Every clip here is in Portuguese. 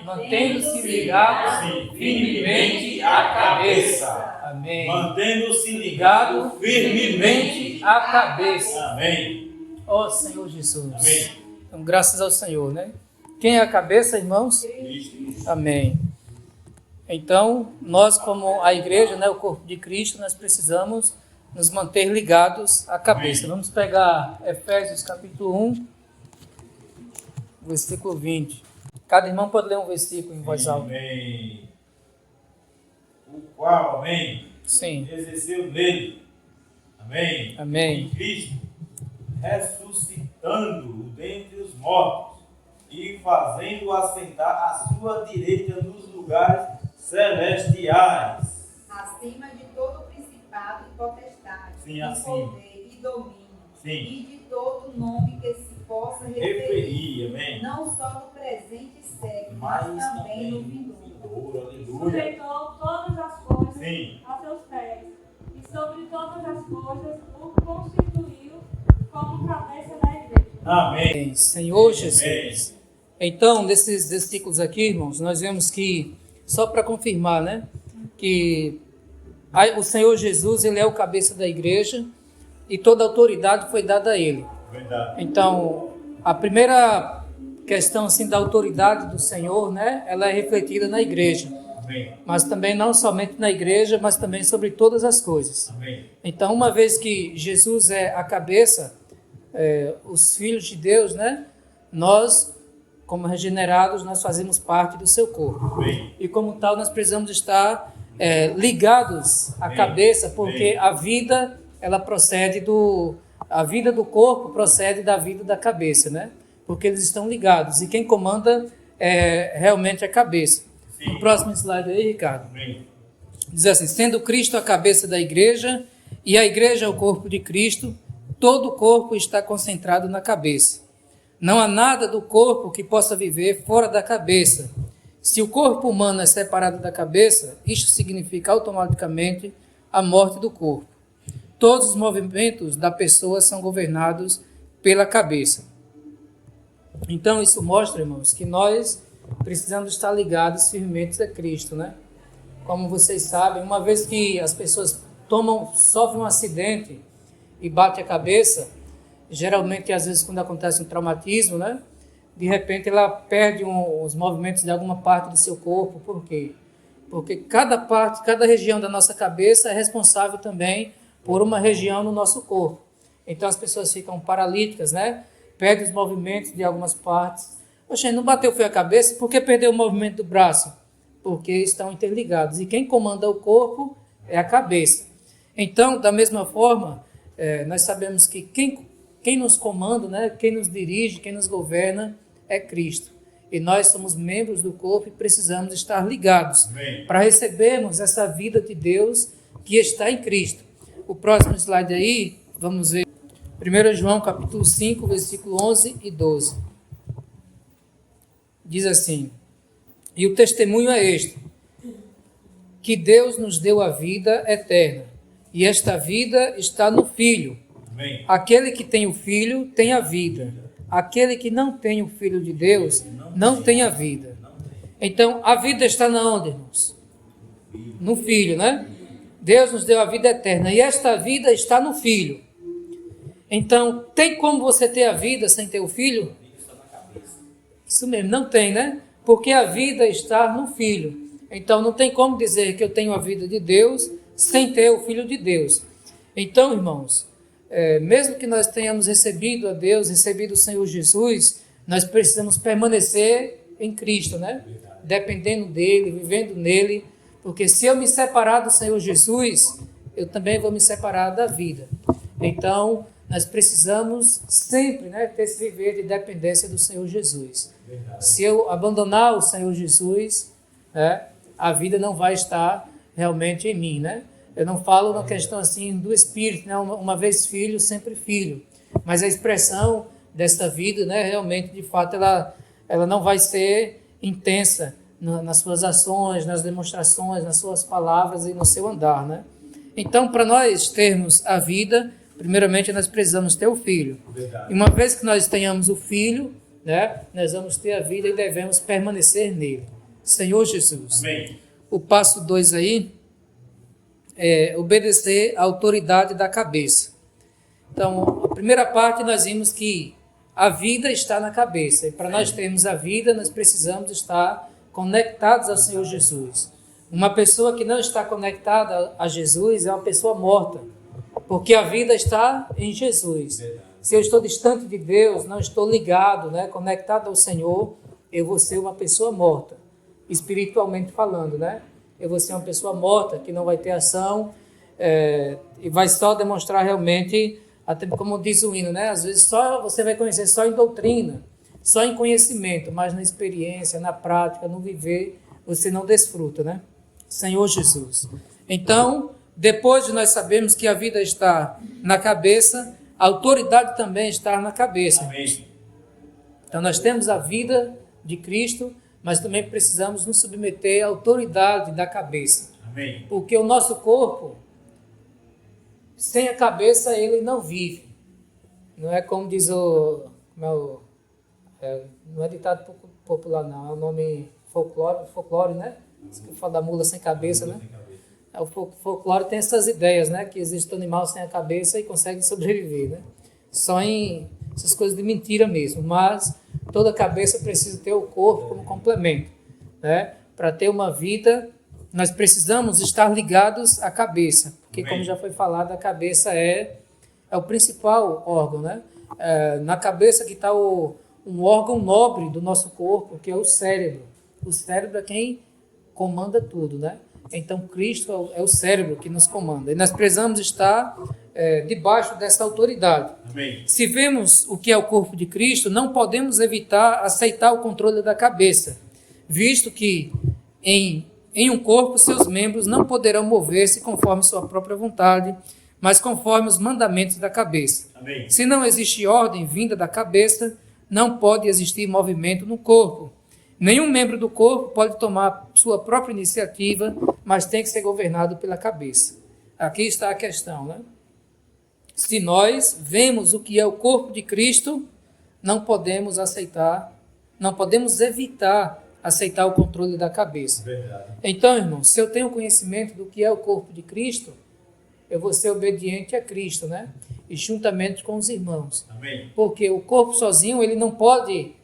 Mantendo-se ligado firmemente à cabeça. Amém. Mantendo-se Ligado firmemente à cabeça. Amém. Ó Senhor Jesus. Amém. Então, graças ao Senhor, né? Quem é a cabeça, irmãos? Cristo. Amém. Então, nós como a igreja, né, o corpo de Cristo, nós precisamos nos manter ligados à cabeça. Amém. Vamos pegar Efésios capítulo 1, versículo 20. Cada irmão pode ler um versículo em voz alta. Amém. O qual, amém, Sim. exerceu nele, amém, Amém. em Cristo, ressuscitando-o dentre os mortos e fazendo-o assentar à sua direita nos lugares celestiais. Acima de todo principado e potestade, Sim, e acima. poder e domínio, Sim. e de todo nome que se possa referir, Referir, amém, não só no presente século, mas mas também no vindouro. aleluia. Sujeitou todas as coisas Sim. a seus pés, e sobre todas as coisas o constituiu como cabeça da igreja. Amém. Senhor Jesus. Então, nesses versículos aqui, irmãos, nós vemos que, só para confirmar, né, que o Senhor Jesus, ele é o cabeça da igreja e toda a autoridade foi dada a ele. Verdade. Então, a primeira questão assim da autoridade do Senhor, né, ela é refletida na igreja, Amém. mas também não somente na igreja, mas também sobre todas as coisas. Amém. Então, uma vez que Jesus é a cabeça, os filhos de Deus, né, nós, como regenerados, nós fazemos parte do seu corpo. Amém. E como tal, nós precisamos estar ligados à Amém. cabeça, porque Amém. a vida, ela procede a vida do corpo procede da vida da cabeça, né? Porque eles estão ligados. E quem comanda é realmente a cabeça. Sim. O próximo slide aí, Ricardo. Amém. Diz assim: sendo Cristo a cabeça da igreja e a igreja é o corpo de Cristo, todo o corpo está concentrado na cabeça. Não há nada do corpo que possa viver fora da cabeça. Se o corpo humano é separado da cabeça, isto significa automaticamente a morte do corpo. Todos os movimentos da pessoa são governados pela cabeça. Então, isso mostra, irmãos, que nós precisamos estar ligados firmemente a Cristo, né? Como vocês sabem, uma vez que as pessoas sofrem um acidente e batem a cabeça, geralmente, às vezes, quando acontece um traumatismo, né? De repente, ela perde os movimentos de alguma parte do seu corpo. Por quê? Porque cada região da nossa cabeça é responsável também por uma região no nosso corpo. Então, as pessoas ficam paralíticas, né? Perdem os movimentos de algumas partes. Poxa, não bateu foi a cabeça? Por que perdeu o movimento do braço? Porque estão interligados. E quem comanda o corpo é a cabeça. Então, da mesma forma, nós sabemos que quem nos comanda, né? Quem nos dirige, quem nos governa é Cristo. E nós somos membros do corpo e precisamos estar ligados para recebermos essa vida de Deus que está em Cristo. O próximo slide aí, vamos ver 1 João capítulo 5, versículo 11 e 12. Diz assim: e o testemunho é este, que Deus nos deu a vida eterna, e esta vida está no Filho. Amém. Aquele que tem o Filho tem a vida. Aquele que não tem o Filho de Deus não tem a vida. Então, a vida está na onde, irmãos? No Filho, né? Deus nos deu a vida eterna e esta vida está no Filho. Então, tem como você ter a vida sem ter o Filho? Isso mesmo, não tem, né? Porque a vida está no Filho. Então, não tem como dizer que eu tenho a vida de Deus sem ter o Filho de Deus. Então, irmãos, mesmo que nós tenhamos recebido a Deus, recebido o Senhor Jesus, nós precisamos permanecer em Cristo, né? Dependendo dEle, vivendo nele, porque se eu me separar do Senhor Jesus, eu também vou me separar da vida. Então, nós precisamos sempre, né, ter esse viver de dependência do Senhor Jesus. Verdade. Se eu abandonar o Senhor Jesus, né, a vida não vai estar realmente em mim, né? Eu não falo na questão assim do espírito, né? Uma vez filho, sempre filho. Mas a expressão desta vida, né, realmente, de fato, ela não vai ser intensa nas suas ações, nas demonstrações, nas suas palavras e no seu andar, né? Então, para nós termos a vida, primeiramente nós precisamos ter o Filho. Verdade. E uma vez que nós tenhamos o Filho, né, nós vamos ter a vida e devemos permanecer nele. Senhor Jesus. Amém. O passo 2 aí é obedecer à autoridade da cabeça. Então, a primeira parte nós vimos que a vida está na cabeça. E para nós termos a vida, nós precisamos estar conectados ao Senhor Jesus. Uma pessoa que não está conectada a Jesus é uma pessoa morta, porque a vida está em Jesus. Se eu estou distante de Deus, não estou ligado, né, conectado ao Senhor, eu vou ser uma pessoa morta, espiritualmente falando, né? Eu vou ser uma pessoa morta, que não vai ter ação, e vai só demonstrar realmente, até como diz o hino, né? Às vezes só você vai conhecer só em doutrina, só em conhecimento, mas na experiência, na prática, no viver, você não desfruta, né? Senhor Jesus. Então, depois de nós sabermos que a vida está na cabeça, a autoridade também está na cabeça. Amém. Então, nós temos a vida de Cristo, mas também precisamos nos submeter à autoridade da cabeça. Amém. Porque o nosso corpo, sem a cabeça, ele não vive. Não é como diz não é ditado popular, não. É o nome folclore, né? Que fala da mula sem cabeça, né? O folclore tem essas ideias, né? Que existe um animal sem a cabeça e consegue sobreviver, né? Só em essas coisas de mentira mesmo. Mas toda cabeça precisa ter o corpo como complemento, né? Para ter uma vida, nós precisamos estar ligados à cabeça. Porque, como já foi falado, a cabeça é o principal órgão, né? Na cabeça que está um órgão nobre do nosso corpo, que é o cérebro. O cérebro é quem comanda tudo, né? Então, Cristo é o cérebro que nos comanda. E nós precisamos estar debaixo dessa autoridade. Amém. Se vemos o que é o corpo de Cristo, não podemos evitar aceitar o controle da cabeça, visto que em um corpo seus membros não poderão mover-se conforme sua própria vontade, mas conforme os mandamentos da cabeça. Amém. Se não existe ordem vinda da cabeça, não pode existir movimento no corpo. Nenhum membro do corpo pode tomar sua própria iniciativa, mas tem que ser governado pela cabeça. Aqui está a questão, né? Se nós vemos o que é o corpo de Cristo, não podemos evitar aceitar o controle da cabeça. Verdade. Então, irmão, se eu tenho conhecimento do que é o corpo de Cristo, eu vou ser obediente a Cristo, né? E juntamente com os irmãos. Amém. Porque o corpo sozinho, ele não pode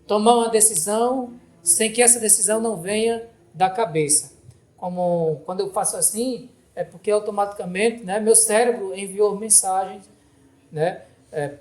tomar uma decisão sem que essa decisão não venha da cabeça. Como quando eu faço assim, é porque automaticamente, né, meu cérebro enviou mensagens, né,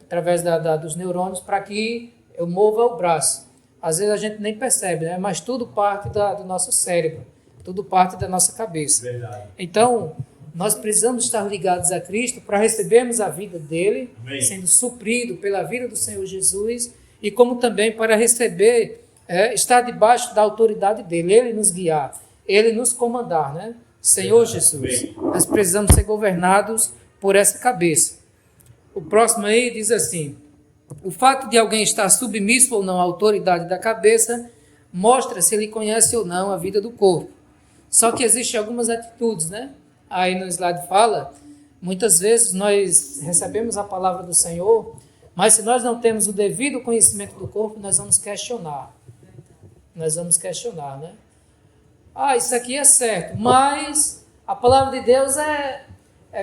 através dos neurônios para que eu mova o braço. Às vezes a gente nem percebe, né, mas tudo parte do nosso cérebro, tudo parte da nossa cabeça. Verdade. Então, nós precisamos estar ligados a Cristo para recebermos a vida dele, Amém. Sendo suprido pela vida do Senhor Jesus, e como também para receber, estar debaixo da autoridade dele, ele nos guiar, ele nos comandar, né? Senhor Jesus, Amém. nós precisamos ser governados por essa cabeça. O próximo aí diz assim: o fato de alguém estar submisso ou não à autoridade da cabeça mostra se ele conhece ou não a vida do corpo. Só que existem algumas atitudes, né? Aí no slide fala, muitas vezes nós recebemos a palavra do Senhor, mas se nós não temos o devido conhecimento do corpo, nós vamos questionar. Nós vamos questionar, né? Isso aqui é certo, mas a palavra de Deus é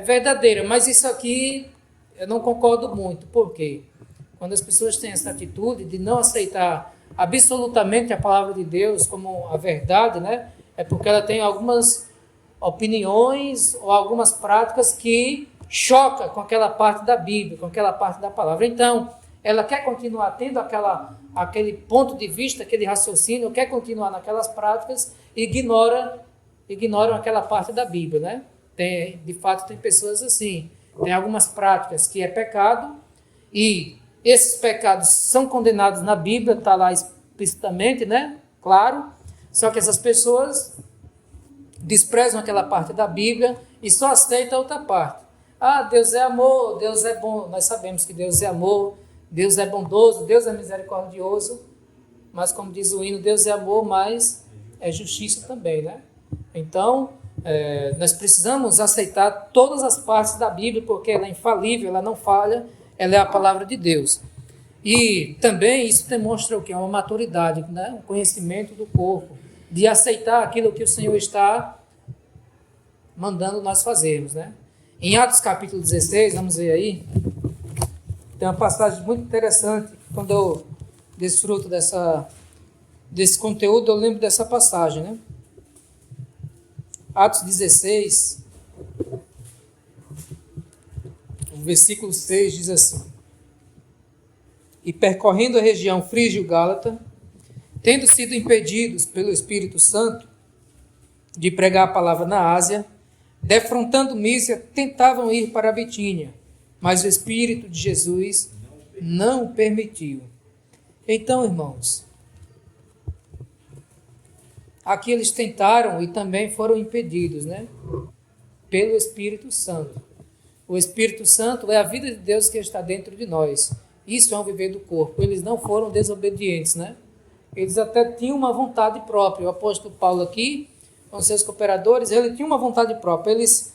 verdadeira, mas isso aqui eu não concordo muito. Por quê? Quando as pessoas têm essa atitude de não aceitar absolutamente a palavra de Deus como a verdade, né? É porque ela tem algumas opiniões ou algumas práticas que choca com aquela parte da Bíblia, com aquela parte da palavra. Então, ela quer continuar tendo aquele ponto de vista, aquele raciocínio, quer continuar naquelas práticas e ignoram aquela parte da Bíblia, né? De fato, tem pessoas assim. Tem algumas práticas que é pecado e esses pecados são condenados na Bíblia, está lá explicitamente, né? Claro. Só que essas pessoas desprezam aquela parte da Bíblia e só aceitam a outra parte. Deus é amor, Deus é bom. Nós sabemos que Deus é amor, Deus é bondoso, Deus é misericordioso, mas como diz o hino, Deus é amor, mas é justiça também, né? Então, nós precisamos aceitar todas as partes da Bíblia, porque ela é infalível, ela não falha, ela é a palavra de Deus. E também isso demonstra o quê? Uma maturidade, né? Um conhecimento do corpo, de aceitar aquilo que o Senhor está mandando nós fazermos, né? Em Atos capítulo 16, vamos ver aí, tem uma passagem muito interessante. Quando eu desfruto desse conteúdo, eu lembro dessa passagem, né? Atos 16, o versículo 6 diz assim: E percorrendo a região frígio-gálata, tendo sido impedidos pelo Espírito Santo de pregar a palavra na Ásia, defrontando Mísia, tentavam ir para a Bitínia, mas o Espírito de Jesus não permitiu. Então, irmãos, aqui eles tentaram e também foram impedidos, né? Pelo Espírito Santo. O Espírito Santo é a vida de Deus que está dentro de nós. Isso é um viver do corpo. Eles não foram desobedientes, né? Eles até tinham uma vontade própria. O apóstolo Paulo aqui, com seus cooperadores, ele tinha uma vontade própria. Eles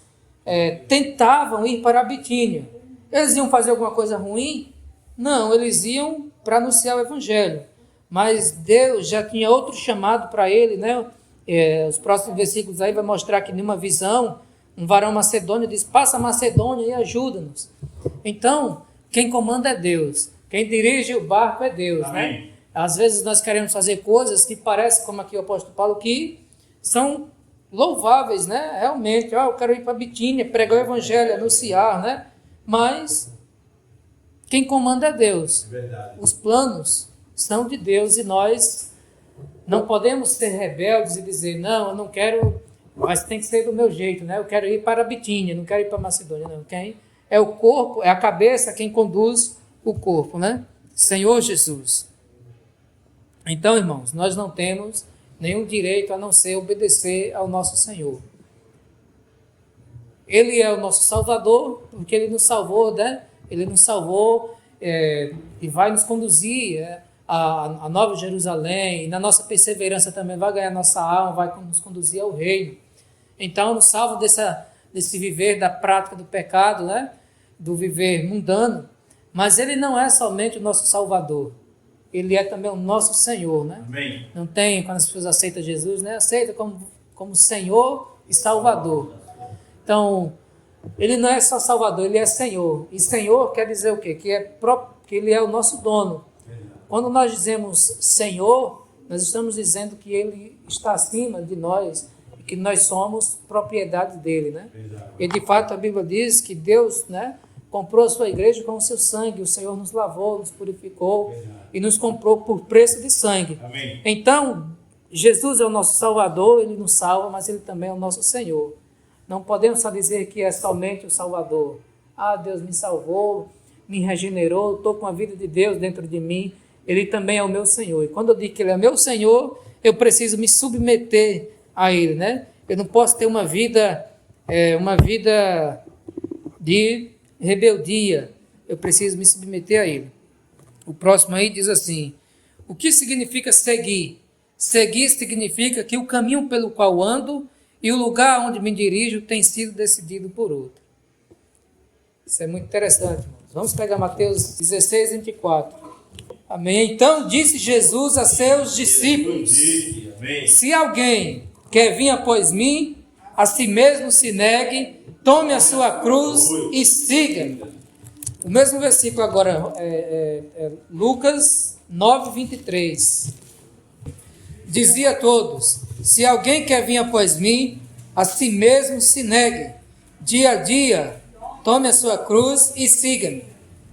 tentavam ir para a Bitínia. Eles iam fazer alguma coisa ruim? Não, eles iam para anunciar o Evangelho. Mas Deus já tinha outro chamado para ele, né? Os próximos versículos aí vai mostrar que numa visão, um varão macedônio diz: passa a Macedônia e ajuda-nos. Então, quem comanda é Deus. Quem dirige o barco é Deus, Amém. né? Às vezes nós queremos fazer coisas que parecem, como aqui o apóstolo Paulo, que são louváveis, né? Realmente, eu quero ir para a Bitínia, pregar o Evangelho, anunciar, né? Mas quem comanda é Deus. Verdade. Os planos são de Deus e nós não podemos ser rebeldes e dizer: não, eu não quero, mas tem que ser do meu jeito, né? Eu quero ir para a Bitínia, não quero ir para a Macedônia, não. Quem é o corpo, é a cabeça quem conduz o corpo, né? Senhor Jesus. Então, irmãos, nós não temos nenhum direito a não ser obedecer ao nosso Senhor. Ele é o nosso Salvador, porque Ele nos salvou, né? Ele nos salvou e vai nos conduzir a Nova Jerusalém, e na nossa perseverança também vai ganhar nossa alma, vai nos conduzir ao reino. Então, nos salva desse viver da prática do pecado, né? Do viver mundano, mas Ele não é somente o nosso Salvador. Ele é também o nosso Senhor, né? Amém. Não tem, quando as pessoas aceitam Jesus, né? Aceita como Senhor e Salvador. Então, Ele não é só Salvador, Ele é Senhor. E Senhor quer dizer o quê? Que Ele é o nosso dono. Quando nós dizemos Senhor, nós estamos dizendo que Ele está acima de nós e que nós somos propriedade dEle, né? E de fato a Bíblia diz que Deus, né, comprou a sua igreja com o seu sangue. O Senhor nos lavou, nos purificou e nos comprou por preço de sangue. Amém. Então, Jesus é o nosso Salvador, Ele nos salva, mas Ele também é o nosso Senhor. Não podemos só dizer que é somente o Salvador. Ah, Deus me salvou, me regenerou, estou com a vida de Deus dentro de mim. Ele também é o meu Senhor. E quando eu digo que Ele é meu Senhor, eu preciso me submeter a Ele, né? Eu não posso ter uma vida de rebeldia. Eu preciso me submeter a Ele. O próximo aí diz assim: o que significa seguir? Seguir significa que o caminho pelo qual ando e o lugar onde me dirijo tem sido decidido por outro. Isso é muito interessante, irmãos. Vamos pegar Mateus 16, 24. Amém. Então disse Jesus a seus discípulos: se alguém quer vir após mim, a si mesmo se negue, tome a sua cruz e siga-me. O mesmo versículo agora é Lucas 9, 23. Dizia a todos: se alguém quer vir após mim, a si mesmo se negue, dia a dia, tome a sua cruz e siga-me.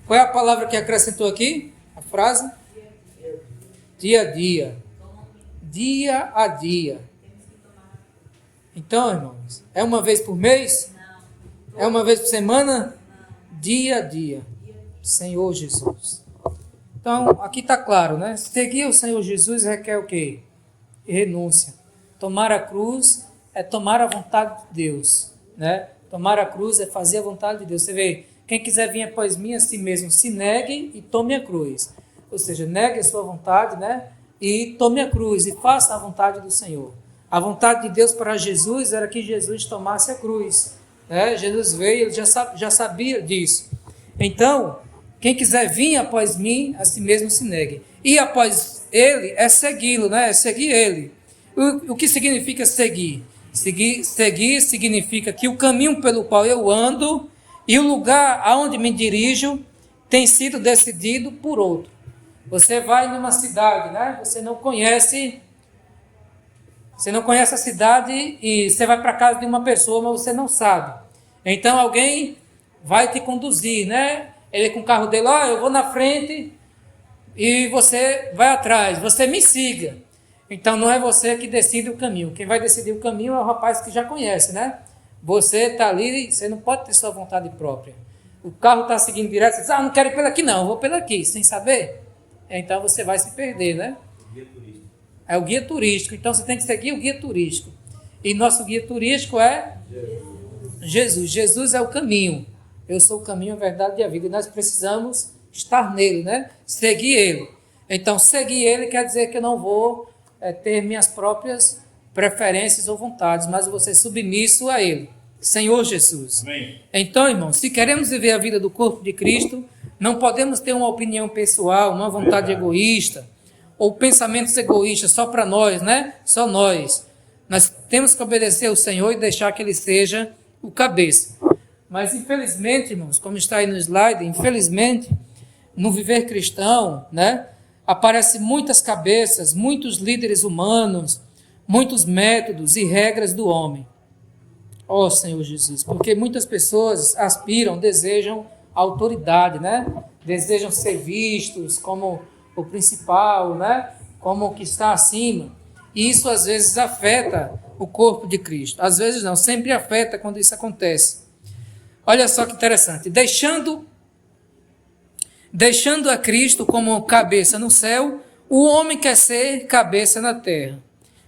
Qual é a palavra que acrescentou aqui? A frase? Dia a dia. Dia a dia. Então, irmãos, é uma vez por mês? É uma vez por semana? Dia a dia. Senhor Jesus. Então, aqui está claro, né? Seguir o Senhor Jesus requer o quê? Renúncia. Tomar a cruz é tomar a vontade de Deus, né? Tomar a cruz é fazer a vontade de Deus. Você vê, quem quiser vir após mim, a si mesmo se negue e tome a cruz. Ou seja, negue a sua vontade, né? E tome a cruz e faça a vontade do Senhor. A vontade de Deus para Jesus era que Jesus tomasse a cruz, né? Jesus veio, ele já sabia disso. Então, Quem quiser vir após mim, a si mesmo se negue. E após ele é segui-lo, né? É seguir ele. O que significa seguir? Seguir significa que o caminho pelo qual eu ando e o lugar aonde me dirijo tem sido decidido por outro. Você vai numa cidade, né? Você não conhece a cidade e você vai para a casa de uma pessoa, mas você não sabe. Então alguém vai te conduzir, né? Ele com o carro dele, eu vou na frente e você vai atrás, você me siga. Então não é você que decide o caminho. Quem vai decidir o caminho é o rapaz que já conhece, né? Você está ali, você não pode ter sua vontade própria. O carro está seguindo direto, você diz, não quero ir pelo aqui não, vou pelo aqui, sem saber. Então você vai se perder, né? Guia turístico. É o guia turístico, então você tem que seguir o guia turístico. E nosso guia turístico é Jesus. Jesus é o caminho. Eu sou o caminho, a verdade e a vida. E nós precisamos estar nele, né? Seguir ele. Então, seguir ele quer dizer que eu não vou ter minhas próprias preferências ou vontades, mas eu vou ser submisso a ele. Senhor Jesus. Amém. Então, irmãos, se queremos viver a vida do corpo de Cristo, não podemos ter uma opinião pessoal, uma vontade egoísta, ou pensamentos egoístas só para nós, né? Só nós. Nós temos que obedecer ao Senhor e deixar que ele seja o cabeça. Mas, infelizmente, irmãos, como está aí no slide, infelizmente, no viver cristão, né, aparecem muitas cabeças, muitos líderes humanos, muitos métodos e regras do homem. Ó Senhor Jesus, porque muitas pessoas aspiram, desejam autoridade, né? Desejam ser vistos como o principal, né? Como o que está acima. E isso às vezes afeta o corpo de Cristo. Às vezes não, sempre afeta quando isso acontece. Olha só que interessante. Deixando a Cristo como cabeça no céu, o homem quer ser cabeça na terra.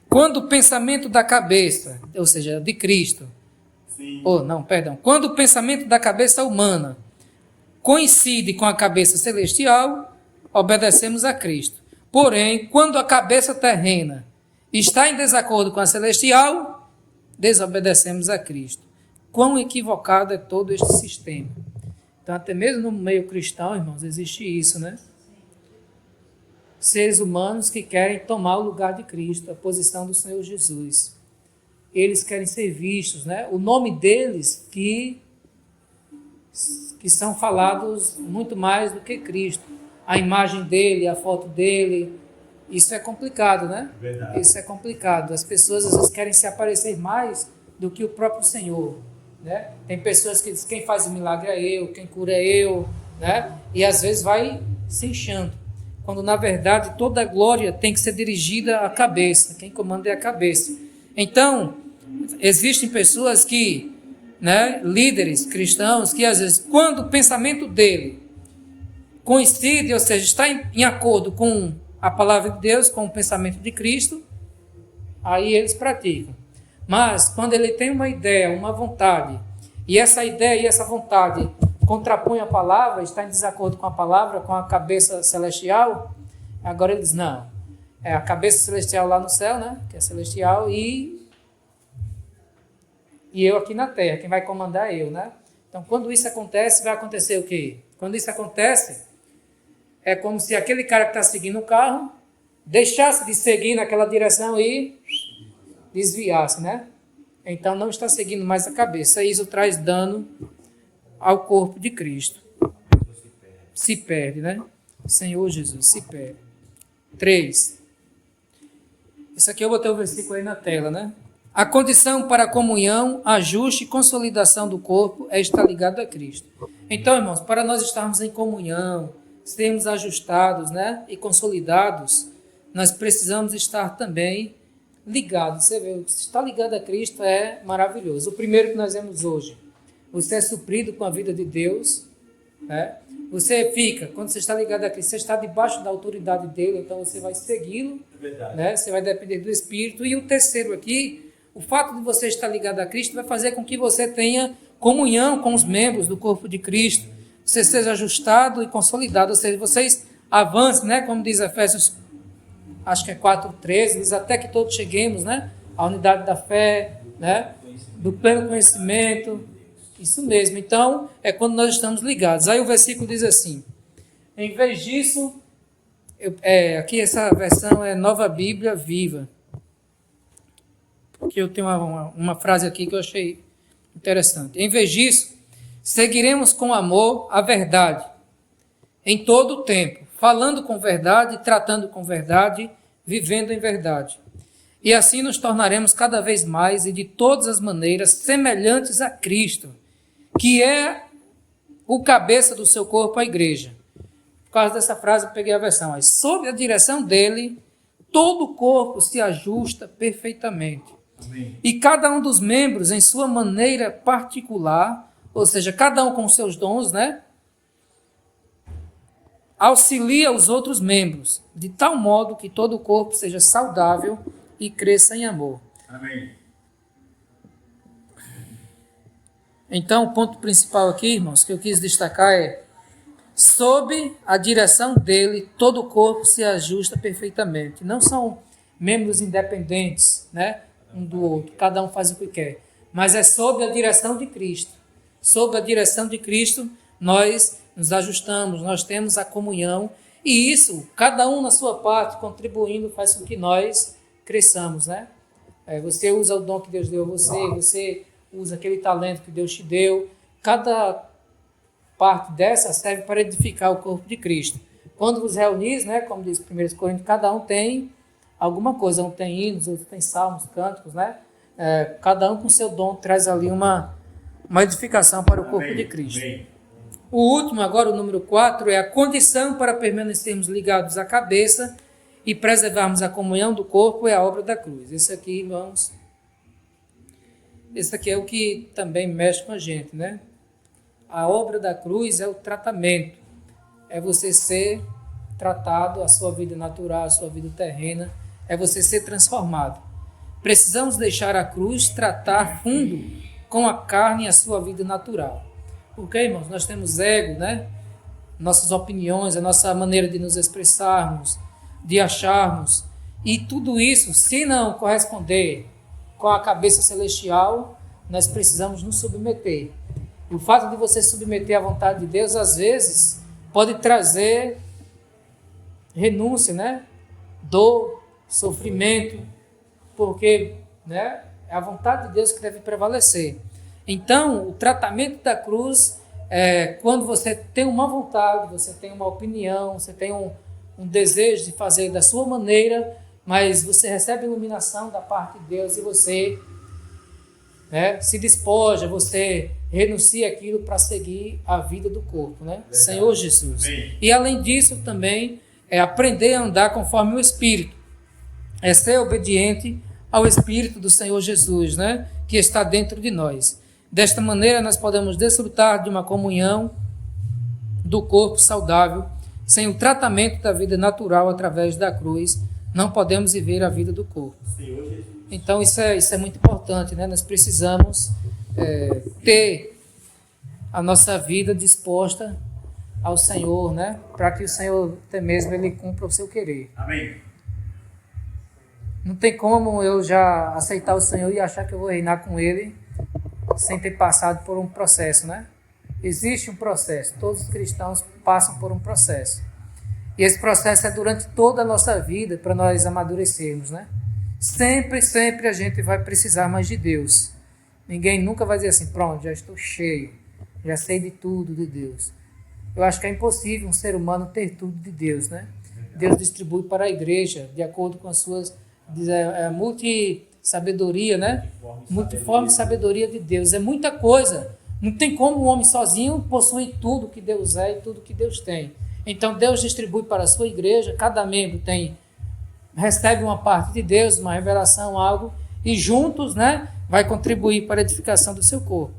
Quando o pensamento da cabeça, ou seja, de Cristo, quando o pensamento da cabeça humana coincide com a cabeça celestial, obedecemos a Cristo. Porém, quando a cabeça terrena está em desacordo com a celestial, desobedecemos a Cristo. Quão equivocado é todo este sistema. Então, até mesmo no meio cristão, irmãos, existe isso, né? Seres humanos que querem tomar o lugar de Cristo, a posição do Senhor Jesus. Eles querem ser vistos, né? O nome deles que são falados muito mais do que Cristo. A imagem dele, a foto dele, isso é complicado, né? Verdade. Isso é complicado. As pessoas às vezes querem se aparecer mais do que o próprio Senhor, né? Tem pessoas que dizem, quem faz o milagre é eu, quem cura é eu, né? E às vezes vai se inchando. Quando na verdade toda a glória tem que ser dirigida à cabeça. Quem comanda é a cabeça. Então, existem pessoas que, né, líderes cristãos, que às vezes, quando o pensamento dele coincide, ou seja, está em acordo com a palavra de Deus, com o pensamento de Cristo, aí eles praticam. Mas, quando ele tem uma ideia, uma vontade, e essa ideia e essa vontade contrapõem a palavra, está em desacordo com a palavra, com a cabeça celestial, agora ele diz, não, é a cabeça celestial lá no céu, né, que é celestial, e eu aqui na terra, quem vai comandar é eu, né? Então, quando isso acontece, vai acontecer o quê? Quando isso acontece, é como se aquele cara que está seguindo o carro deixasse de seguir naquela direção e desviasse, né? Então, não está seguindo mais a cabeça. Isso traz dano ao corpo de Cristo. Se perde, né? Senhor Jesus, se perde. 3. Isso aqui eu botei o versículo aí na tela, né? A condição para a comunhão, ajuste e consolidação do corpo é estar ligado a Cristo. Então, irmãos, para nós estarmos em comunhão, sermos ajustados, né, e consolidados, nós precisamos estar também ligados. Você vê, estar ligado a Cristo é maravilhoso. O primeiro que nós vemos hoje, você é suprido com a vida de Deus, né? Você fica, quando você está ligado a Cristo, você está debaixo da autoridade dele, então você vai segui-lo, né? Você vai depender do Espírito. E o terceiro aqui, o fato de você estar ligado a Cristo vai fazer com que você tenha comunhão com os membros do corpo de Cristo. Você seja ajustado e consolidado, ou seja, vocês avancem, né? Como diz Efésios, acho que é 4:13, diz até que todos cheguemos, né? À unidade da fé, né? Do pleno conhecimento. Isso mesmo. Então, é quando nós estamos ligados. Aí o versículo diz assim, Em vez disso, aqui essa versão é Nova Bíblia Viva. Porque eu tenho uma frase aqui que eu achei interessante. Em vez disso, seguiremos com amor a verdade, em todo o tempo, falando com verdade, tratando com verdade, vivendo em verdade. E assim nos tornaremos cada vez mais e de todas as maneiras semelhantes a Cristo, que é o cabeça do seu corpo, a igreja. Por causa dessa frase eu peguei a versão. Mas sob a direção dele, todo o corpo se ajusta perfeitamente. Amém. E cada um dos membros em sua maneira particular, ou seja, cada um com seus dons, né? Auxilia os outros membros, de tal modo que todo o corpo seja saudável e cresça em amor. Amém. Então, o ponto principal aqui, irmãos, que eu quis destacar é: sob a direção dele, todo o corpo se ajusta perfeitamente. Não são membros independentes, né, um do outro, cada um faz o que quer, mas é sob a direção de Cristo. Sob a direção de Cristo, nós nos ajustamos, nós temos a comunhão, e isso, cada um na sua parte, contribuindo, faz com que nós cresçamos, né? Você usa o dom que Deus deu a você, você usa aquele talento que Deus te deu. Cada parte dessa serve para edificar o corpo de Cristo. Quando vos reunis, né, como diz 1 Coríntios, cada um tem alguma coisa. Um tem hinos, outro tem salmos, cânticos, né? Cada um com seu dom traz ali uma edificação para o corpo de Cristo. Amém. O último, agora o número 4, é a condição para permanecermos ligados à cabeça e preservarmos a comunhão do corpo, é a obra da cruz. Esse aqui, irmãos, esse aqui é o que também mexe com a gente, né? A obra da cruz é o tratamento, é você ser tratado, a sua vida natural, a sua vida terrena, é você ser transformado. Precisamos deixar a cruz tratar fundo com a carne e a sua vida natural. Porque, irmãos, nós temos ego, né? Nossas opiniões, a nossa maneira de nos expressarmos, de acharmos. E tudo isso, se não corresponder com a cabeça celestial, nós precisamos nos submeter. E o fato de você submeter à vontade de Deus, às vezes, pode trazer renúncia, né? Dor, sofrimento, porque, né, é a vontade de Deus que deve prevalecer. Então, o tratamento da cruz é quando você tem uma vontade, você tem uma opinião, você tem um desejo de fazer da sua maneira, mas você recebe iluminação da parte de Deus e você, né, se despoja, você renuncia aquilo para seguir a vida do corpo, né? Senhor Jesus. Amém. E além disso também é aprender a andar conforme o Espírito, é ser obediente ao Espírito do Senhor Jesus, né, que está dentro de nós. Desta maneira, nós podemos desfrutar de uma comunhão do corpo saudável, sem o tratamento da vida natural através da cruz. Não podemos viver a vida do corpo. Senhor Jesus. Então, isso é muito importante, né? Nós precisamos ter a nossa vida disposta ao Senhor, né? Para que o Senhor até mesmo ele cumpra o seu querer. Amém. Não tem como eu já aceitar o Senhor e achar que eu vou reinar com Ele sem ter passado por um processo, né? Existe um processo, todos os cristãos passam por um processo. E esse processo é durante toda a nossa vida para nós amadurecermos, né? Sempre a gente vai precisar mais de Deus. Ninguém nunca vai dizer assim, pronto, já estou cheio, já sei de tudo de Deus. Eu acho que é impossível um ser humano ter tudo de Deus, né? Deus distribui para a igreja de acordo com as suas multi-sabedoria, né? Multiforme sabedoria de Deus. É muita coisa. Não tem como um homem sozinho possuir tudo que Deus é e tudo que Deus tem. Então Deus distribui para a sua igreja, cada membro recebe uma parte de Deus, uma revelação, algo, e juntos, né, vai contribuir para a edificação do seu corpo.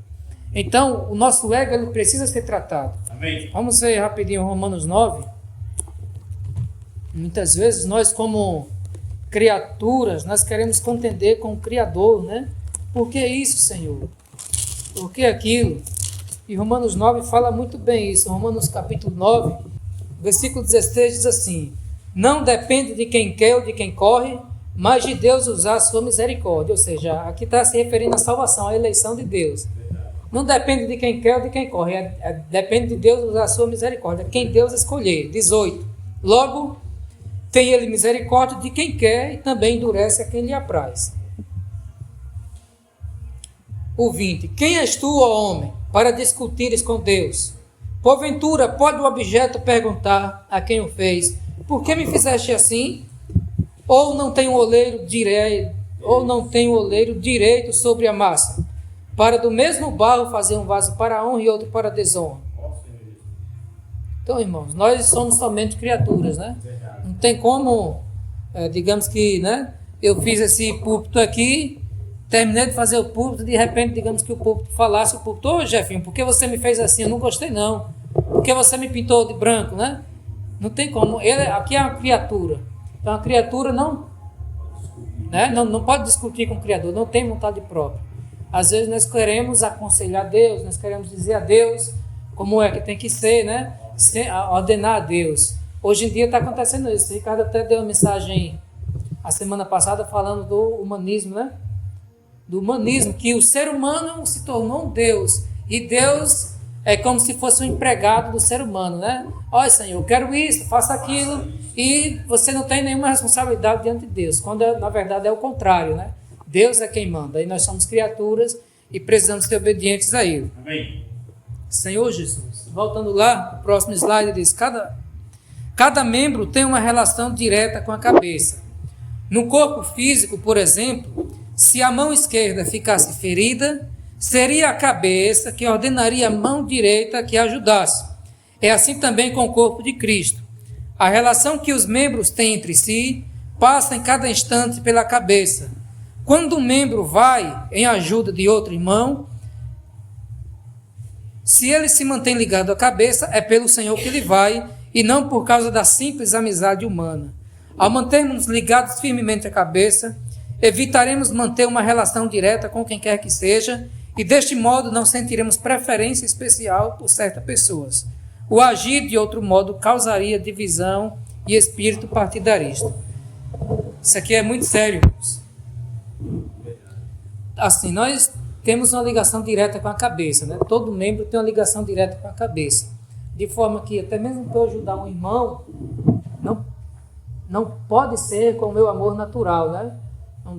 Então, o nosso ego ele precisa ser tratado. Amém. Vamos ver rapidinho Romanos 9. Muitas vezes nós, como criaturas, nós queremos contender com o Criador, né? Por que isso, Senhor? Por que aquilo? E Romanos 9 fala muito bem isso. Romanos capítulo 9, versículo 16 diz assim: não depende de quem quer ou de quem corre, mas de Deus usar a sua misericórdia. Ou seja, aqui está se referindo à salvação, à eleição de Deus. não depende de quem quer ou de quem corre, depende de Deus usar a sua misericórdia, quem Deus escolher. 18. Logo, tem ele misericórdia de quem quer e também endurece a quem lhe apraz. O 20. Quem és tu, ó homem, para discutires com Deus? Porventura, pode o objeto perguntar a quem o fez, por que me fizeste assim? Ou não tem um oleiro direito sobre a massa, para do mesmo barro fazer um vaso para a honra e outro para a desonra? Então, irmãos, nós somos somente criaturas, né? Não tem como, digamos que, né? Eu fiz esse púlpito aqui, terminei de fazer o púlpito, de repente, digamos que o púlpito falasse, o púlpito, ô Jefinho, por que você me fez assim? Eu não gostei não. Por que você me pintou de branco, né? Não tem como. Ele aqui é uma criatura. Então, a criatura não pode discutir com o Criador, não tem vontade própria. Às vezes nós queremos aconselhar Deus, nós queremos dizer a Deus como é que tem que ser, né? Ordenar a Deus. Hoje em dia está acontecendo isso. O Ricardo até deu uma mensagem a semana passada falando do humanismo, né? Do humanismo, que o ser humano se tornou um Deus. E Deus é como se fosse um empregado do ser humano, né? Olha, Senhor, eu quero isso, faça aquilo. E você não tem nenhuma responsabilidade diante de Deus. Quando, na verdade, é o contrário, né? Deus é quem manda. E nós somos criaturas e precisamos ser obedientes a Ele. Amém. Senhor Jesus. Voltando lá, o próximo slide diz: cada membro tem uma relação direta com a cabeça. No corpo físico, por exemplo, se a mão esquerda ficasse ferida, seria a cabeça que ordenaria a mão direita que a ajudasse. É assim também com o corpo de Cristo. A relação que os membros têm entre si passa em cada instante pela cabeça. Quando um membro vai em ajuda de outro irmão, se ele se mantém ligado à cabeça, é pelo Senhor que ele vai e não por causa da simples amizade humana. Ao mantermos ligados firmemente à cabeça, evitaremos manter uma relação direta com quem quer que seja e deste modo não sentiremos preferência especial por certas pessoas. O agir de outro modo causaria divisão e espírito partidarista. Isso aqui é muito sério. Assim, nós temos uma ligação direta com a cabeça, né? Todo membro tem uma ligação direta com a cabeça. De forma que até mesmo para eu ajudar um irmão, não pode ser com o meu amor natural, né?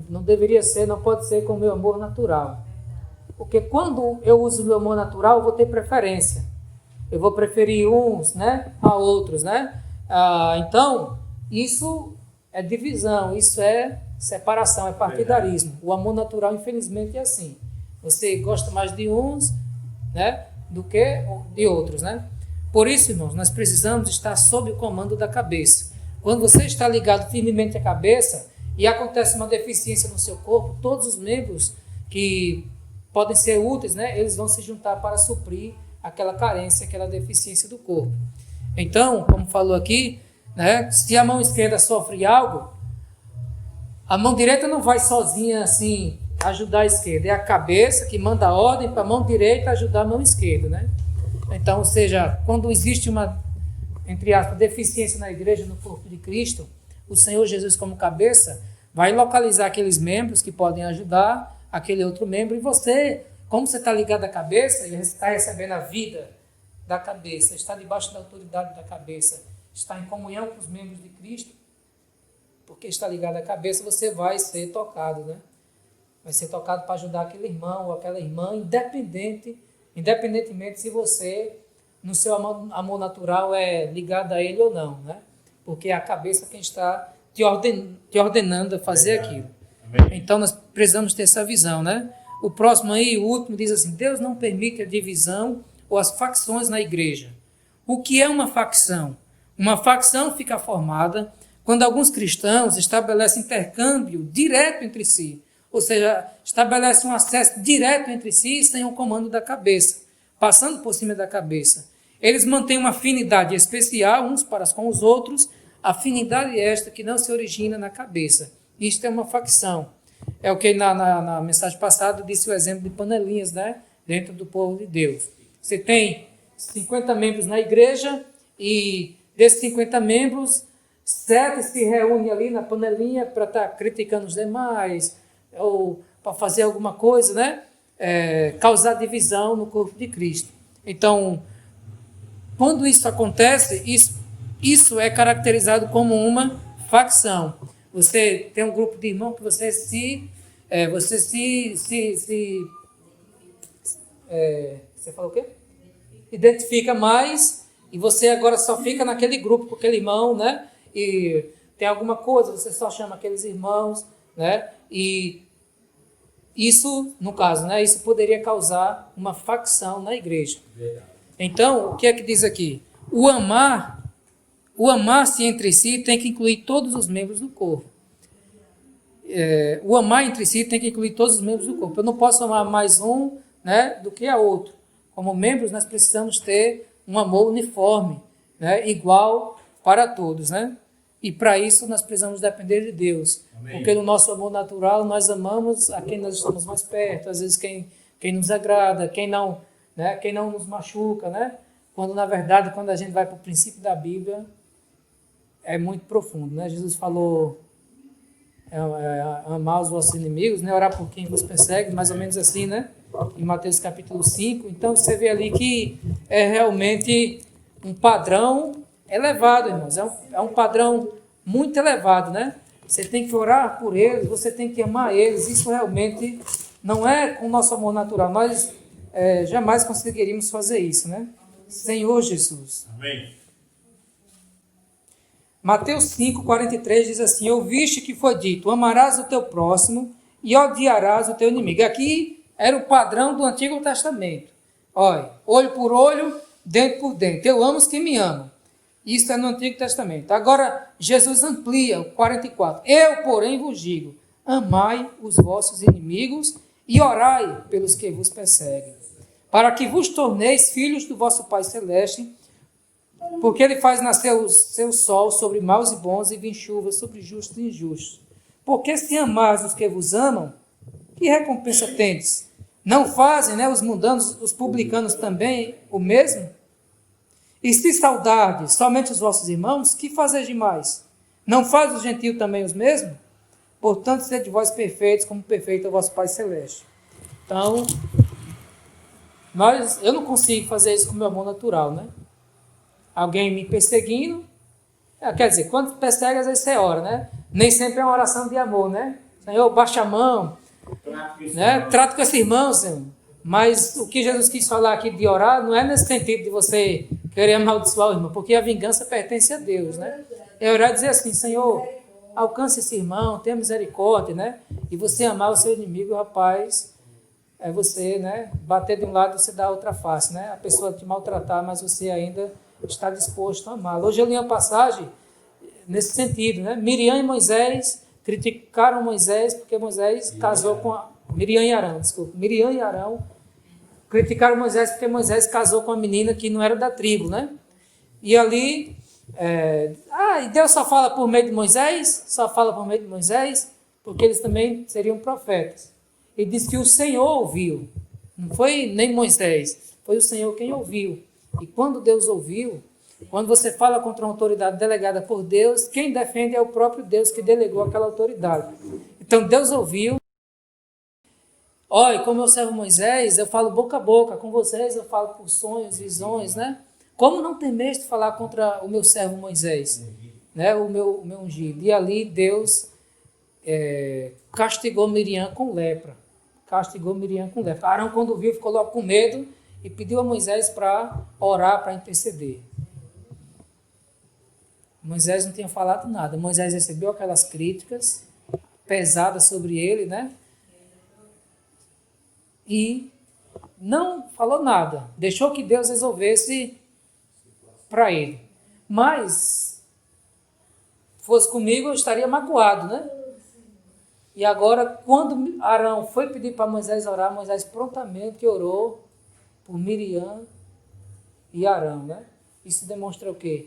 Não deveria ser, não pode ser com o meu amor natural. Porque quando eu uso o meu amor natural, eu vou ter preferência. Eu vou preferir uns, né, a outros, né? Então, isso é divisão, isso é separação, é partidarismo. O amor natural, infelizmente, é assim. Você gosta mais de uns, né, do que de outros, né? Por isso, irmãos, nós precisamos estar sob o comando da cabeça. Quando você está ligado firmemente à cabeça e acontece uma deficiência no seu corpo, todos os membros que podem ser úteis, né, eles vão se juntar para suprir aquela carência, aquela deficiência do corpo. Então, como falou aqui, né, se a mão esquerda sofre algo, a mão direita não vai sozinha assim ajudar a esquerda, é a cabeça que manda a ordem para a mão direita ajudar a mão esquerda, né? Então, ou seja, quando existe uma, entre aspas, deficiência na igreja, no corpo de Cristo, o Senhor Jesus como cabeça vai localizar aqueles membros que podem ajudar aquele outro membro, e você, como você está ligado à cabeça, e está recebendo a vida da cabeça, está debaixo da autoridade da cabeça, está em comunhão com os membros de Cristo, porque está ligado à cabeça, você vai ser tocado, né? Vai ser tocado para ajudar aquele irmão ou aquela irmã, independentemente se você, no seu amor natural, é ligado a ele ou não, né? Porque é a cabeça quem está te ordenando a fazer aquilo. Então, nós precisamos ter essa visão, né? O próximo aí, o último, diz assim: Deus não permite a divisão ou as facções na igreja. O que é uma facção? Uma facção fica formada quando alguns cristãos estabelecem intercâmbio direto entre si, ou seja, estabelecem um acesso direto entre si sem o comando da cabeça, passando por cima da cabeça. Eles mantêm uma afinidade especial uns para com os outros, afinidade esta que não se origina na cabeça. Isto é uma facção. É o que na mensagem passada disse o exemplo de panelinhas, né? Dentro do povo de Deus. Você tem 50 membros na igreja e desses 50 membros, 7 se reúnem ali na panelinha para estar criticando os demais ou para fazer alguma coisa, né? causar divisão no corpo de Cristo. Então, quando isso acontece, isso é caracterizado como uma facção. Você tem um grupo de irmãos que você falou o quê? Identifica mais, e você agora só fica naquele grupo com aquele irmão, né? E tem alguma coisa, você só chama aqueles irmãos, né? E isso, no caso, né? Isso poderia causar uma facção na igreja. Então, o que é que diz aqui? O amar-se entre si tem que incluir todos os membros do corpo. O amar entre si tem que incluir todos os membros do corpo. Eu não posso amar mais um, né, do que a outro. Como membros, nós precisamos ter um amor uniforme, né, igual para todos, né? E para isso nós precisamos depender de Deus. Amém. Porque no nosso amor natural nós amamos a quem nós estamos mais perto, às vezes quem nos agrada, quem não, né, quem não nos machuca, né? Quando na verdade, quando a gente vai para o princípio da Bíblia, é muito profundo, né? Jesus falou amar os vossos inimigos, né? Orar por quem vos persegue, mais ou menos assim, né? Em Mateus capítulo 5. Então você vê ali que é realmente um padrão elevado, irmãos. É um padrão muito elevado, né? Você tem que orar por eles, você tem que amar eles. Isso realmente não é com o nosso amor natural. Nós jamais conseguiríamos fazer isso, né? Senhor Jesus. Amém. Mateus 5, 43 diz assim: ouviste que foi dito, amarás o teu próximo e odiarás o teu inimigo. Aqui era o padrão do Antigo Testamento. Olha, olho por olho, dente por dente. Eu amo os que me amam. Isso é no Antigo Testamento. Agora, Jesus amplia o 44. Eu, porém, vos digo, amai os vossos inimigos e orai pelos que vos perseguem, para que vos torneis filhos do vosso Pai Celeste, porque ele faz nascer o seu sol sobre maus e bons e vir chuva sobre justos e injustos. Porque se amais os que vos amam, que recompensa tendes? Não fazem, né, os mundanos, os publicanos também o mesmo? E se saudardes somente os vossos irmãos, que fazeis demais? Não faz os gentios também os mesmos? Portanto, sede vós perfeitos, como perfeito é o vosso Pai Celeste. Então, eu não consigo fazer isso com o meu amor natural, né? Alguém me perseguindo, quer dizer, quando persegue, às vezes você ora, né? Nem sempre é uma oração de amor, né? Senhor, baixa a mão, né? Trato com esse irmão, Senhor. Mas o que Jesus quis falar aqui de orar não é nesse sentido de você querer amaldiçoar o irmão, porque a vingança pertence a Deus, né? É orar e dizer assim: Senhor, alcance esse irmão, tenha misericórdia, né? E você amar o seu inimigo, rapaz, é você, né? Bater de um lado e você dar a outra face, né? A pessoa te maltratar, mas você ainda está disposto a amá-lo. Hoje eu li uma passagem nesse sentido, né? Miriam e Moisés criticaram Moisés porque Moisés casou com Miriam e Arão criticaram Moisés porque Moisés casou com uma menina que não era da tribo, né? E ali, e Deus só fala por meio de Moisés? Só fala por meio de Moisés? Porque eles também seriam profetas. E diz que o Senhor ouviu. Não foi nem Moisés, foi o Senhor quem ouviu. E quando Deus ouviu, quando você fala contra uma autoridade delegada por Deus, quem defende é o próprio Deus que delegou aquela autoridade. Então Deus ouviu. Olha, com o meu servo Moisés, eu falo boca a boca. Com vocês eu falo por sonhos, visões, né? Como não temeste falar contra o meu servo Moisés, né? O meu ungido. E ali Deus castigou Miriam com lepra. Arão, quando viu, ficou logo com medo e pediu a Moisés para orar, para interceder. Moisés não tinha falado nada. Moisés recebeu aquelas críticas pesadas sobre ele, né? E não falou nada. Deixou que Deus resolvesse para ele. Mas, se fosse comigo, eu estaria magoado, né? E agora, quando Arão foi pedir para Moisés orar, Moisés prontamente orou por Miriam e Arão, né? Isso demonstra o quê?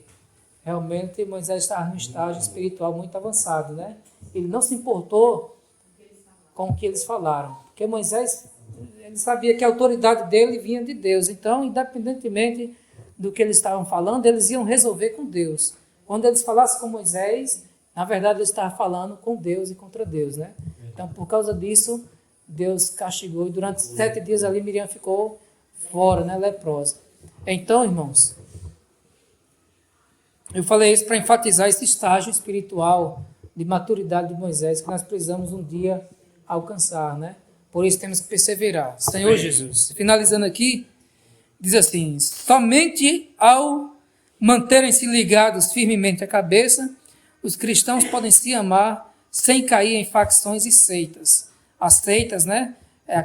Realmente Moisés estava num estágio espiritual muito avançado, né? Ele não se importou com o que eles falaram, porque Moisés, ele sabia que a autoridade dele vinha de Deus. Então, independentemente do que eles estavam falando, eles iam resolver com Deus. Quando eles falassem com Moisés, na verdade eles estavam falando com Deus e contra Deus, né? Então, por causa disso, Deus castigou. E durante 7 dias ali Miriam ficou fora, né, leprosa. Então, irmãos, eu falei isso para enfatizar esse estágio espiritual de maturidade de Moisés que nós precisamos um dia alcançar, né? Por isso temos que perseverar. Senhor Jesus, finalizando aqui, diz assim: somente ao manterem-se ligados firmemente à cabeça, os cristãos podem se amar sem cair em facções e seitas. As seitas, né? É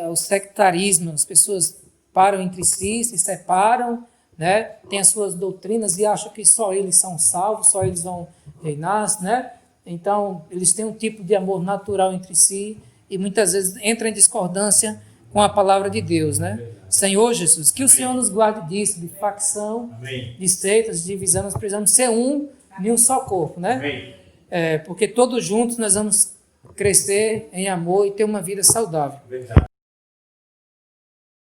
o sectarismo, as pessoas param entre si, se separam, né? Tem as suas doutrinas e acham que só eles são salvos, só eles vão reinar, né? Então, eles têm um tipo de amor natural entre si e muitas vezes entram em discordância com a palavra de Deus, né? Senhor Jesus, que o Senhor nos guarde disso, de facção, de seitas, de divisão. Nós precisamos ser um em um só corpo, né? Porque todos juntos nós vamos crescer em amor e ter uma vida saudável.